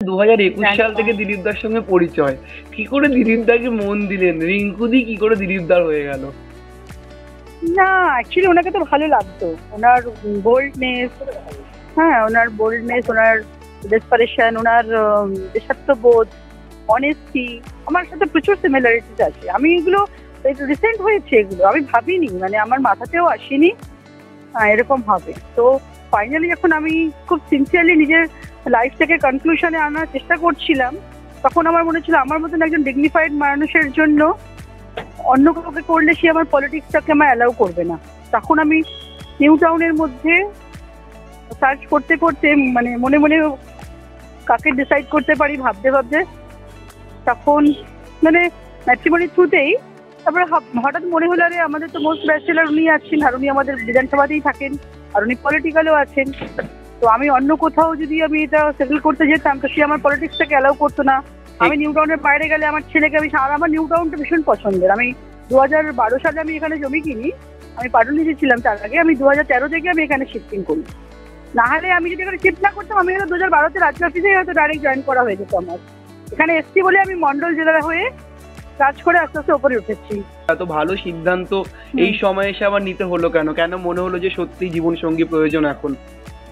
2021 সাল থেকে দিলীপ দার সঙ্গে পরিচয়, কি করে দিলীপ দাকে মন দিলেন? রিঙ্কুদি কি করে দিলীপ দার হয়ে গেল? না, অ্যাকচুয়ালি ওনাকে তো ভালো লাগতো, ওনার বোল্ডনেস, হ্যাঁ ওনার বোল্ডনেস, ওনার ডেসপারেশন, ওনার দেশাত্মবোধ, অনেস্টি, আমার সাথে প্রচুর সিমিলারিটিস আছে। আমি এগুলো রিসেন্ট হয়েছে, এগুলো আমি ভাবিনি, মানে আমার মাথাতেও আসেনি এরকম হবে। তো ফাইনালি যখন আমি খুব সিনসিয়ারলি নিজের লাইফটাকে কনক্লুশনে আনার চেষ্টা করছিলাম, তখন আমার মনে ছিল আমার মতন একজন ডিগনিফাইড মানুষের জন্য অন্য কাউকে করলে সে আমার পলিটিক্সটাকে আমার অ্যালাউ করবে না। তখন আমি নিউ টাউনের মধ্যে সার্চ করতে করতে, মানে মনে মনে কাকে ডিসাইড করতে পারি ভাবতে ভাবতে, তখন মানে ম্যাট্রিমনি থ্রুতেই তারপরে হঠাৎ মনে হলো আরে আমাদের তো মোস্ট ব্যাচেলার উনি আছেন, আর উনি আমাদের বিধানসভাতেই থাকেন, আর উনি পলিটিক্যালও আছেন। তো আমি অন্য কোথাও যদি আমি এটা সেটেল করতে যেতাম তো সে আমার পলিটিক্সটাকে অ্যালাউ করতো না। আমি নিউ টাউনের বাইরে গেলে আমার ছেলেকে আমি, আর আমার নিউ টাউনটা ভীষণ পছন্দের। আমি 2012 সালে আমি এখানে জমি কিনি, আমি পাটুলিতে ছিলাম, তার আগে আমি 2013 থেকে আমি এখানে শিফটিং করি। না হলে আমি যদি এখানে শিফট না করতাম, আমি হয়তো 2012-তে রাজ্য অফিসেই হয়তো ডাইরেক্ট জয়েন করা হয়ে যেত আমার। এখানে এসছি বলে আমি মন্ডল জেলার হয়ে কাজ করে আস্তে আস্তে উপরে উঠেছি। এত ভালো সিদ্ধান্ত এই সময় এসে আবার নিতে হলো কেন? কেন মনে হলো যে সত্যি জীবন সঙ্গী প্রয়োজন এখন?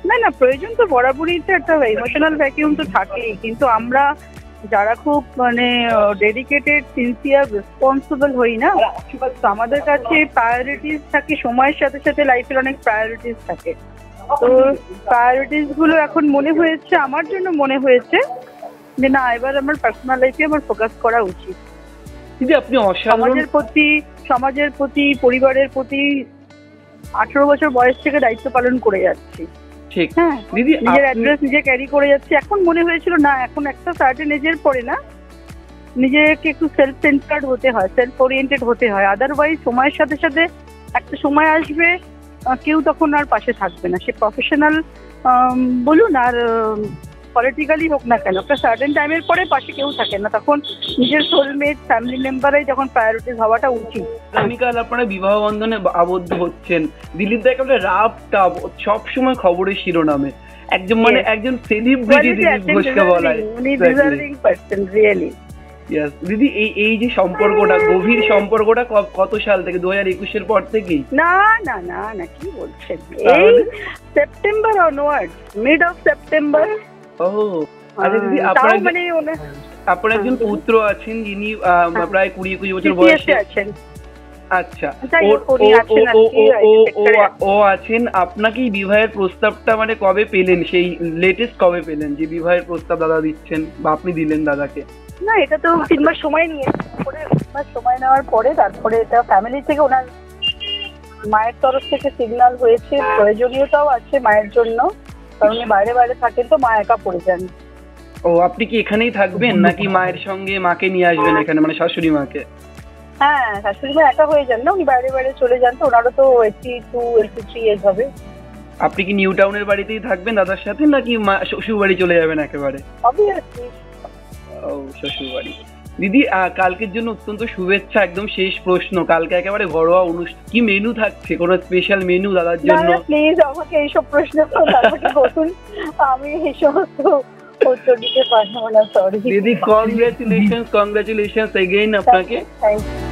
না না, প্রয়োজন তো বরাবরই, তো একটা ইমোশনাল ভ্যাকিউম তো থাকেই, কিন্তু আমরা যারা খুব মানে ডেডিকেটেড, সিনসিয়ার, রেসপন্সিবল হই না, তো আমাদের কাছে প্রায়োরিটিস থাকে, সময়ের সাথে সাথে লাইফের অনেক প্রায়োরিটিস থাকে। তো প্রায়োরিটিস গুলো এখন মনে হয়েছে, আমার জন্য মনে হয়েছে যে না, এবার আমার পার্সোনাল লাইফে আমার ফোকাস করা উচিত। দিদি আপনি সমাজের প্রতি, পরিবারের প্রতি 18 বছর বয়স থেকে দায়িত্ব পালন করে যাচ্ছি। ঠিক, হ্যাঁ দিদি নিজের অ্যাড্রেস নিজে ক্যারি করে যাচ্ছি। এখন মনে হয়েছিল না, এখন একটা সার্টেন এজের পরে না নিজেকে একটু সেলফ সেন্টার্ড হতে হয়, সেলফ ওরিয়েন্টেড হতে হয়। আদারওয়াইজ সময়ের সাথে সাথে একটা সময় আসবে কেউ তখন আর পাশে থাকবে না, সে প্রফেশনাল বলুন আর পলিটিক্যালি হোক না কেন, একটা সার্টেন টাইমের পরে পাশে কেউ থাকে না, তখন নিজের সোলমেট, ফ্যামিলি মেম্বারাই যখন প্রায়োরিটিস হওয়াটা উচিত। আগামীকাল আপনারা বিবাহ বন্ধনে আবদ্ধ হচ্ছেন, দিলীপ দাকে আমরা রাব টাব সবসময় খবরের শিরোনামে, একজন মানে একজন সেলিব্রিটি দিলীপ ঘোষকে বলা হয়। দিদি এই যে সম্পর্কটা, গভীর সম্পর্কটা কত সাল থেকে? 2021-এর পর থেকেই? না না না না, কি বলছেন, এই September onward, mid of September. ও আচ্ছা দিদি, আপনার একজন পুত্র আছেন যিনি প্রায় 20-21 বছর বয়সে আছেন। আচ্ছা, ও আছেন। আপনাকে বিবাহের প্রস্তাবটা মানে কবে পেলেন? সেই লেটেস্ট কবে পেলেন যে বিবাহের প্রস্তাব দাদা দিচ্ছেন বা আপনি দিলেন দাদাকে? না, এটা তো 3 মাস সময় নিয়েছে, 3 মাস সময় নেওয়ার পরে তারপরে এটা ফ্যামিলি থেকে, ওনার মায়ের তরফ থেকে সিগন্যাল হয়েছে। প্রয়োজনীয়তাও আছে মায়ের জন্য, কারণ বাইরে বাইরে থাকেন তো মা একা পড়ে যান। ও, আপনি কি এখানেই থাকবেন নাকি মায়ের সঙ্গে মাকে নিয়ে আসবেন এখানে, মানে শাশুড়ি মাকে? হ্যাঁ, শাশুড়ি মা একা হয়ে যান না, উনি বাইরে বাইরে চলে যান, তো ওনারও তো 82-83 এজ হবে। আপনি কি নিউ টাউনের বাড়িতেই থাকবেন দাদার সাথে নাকি শ্বশুর বাড়ি চলে যাবেন একেবারে? অবভিয়াসলি। ও, শ্বশুর বাড়ি। দিদি কালকের জন্য অত্যন্ত শুভেচ্ছা। একদম শেষ প্রশ্ন, কালকে একেবারে ঘরোয়া অনুষ্ঠান, কি মেনু থাকছে? কোনো স্পেশাল মেনু দাদার জন্য? প্লিজ আমাকে এইসব প্রশ্ন করুন, আমি এই সমস্ত উত্তর দিতে পারবো না, সরি। দিদি কংগ্রেচুলেশনস এগেইন আপনাকে। Thank you.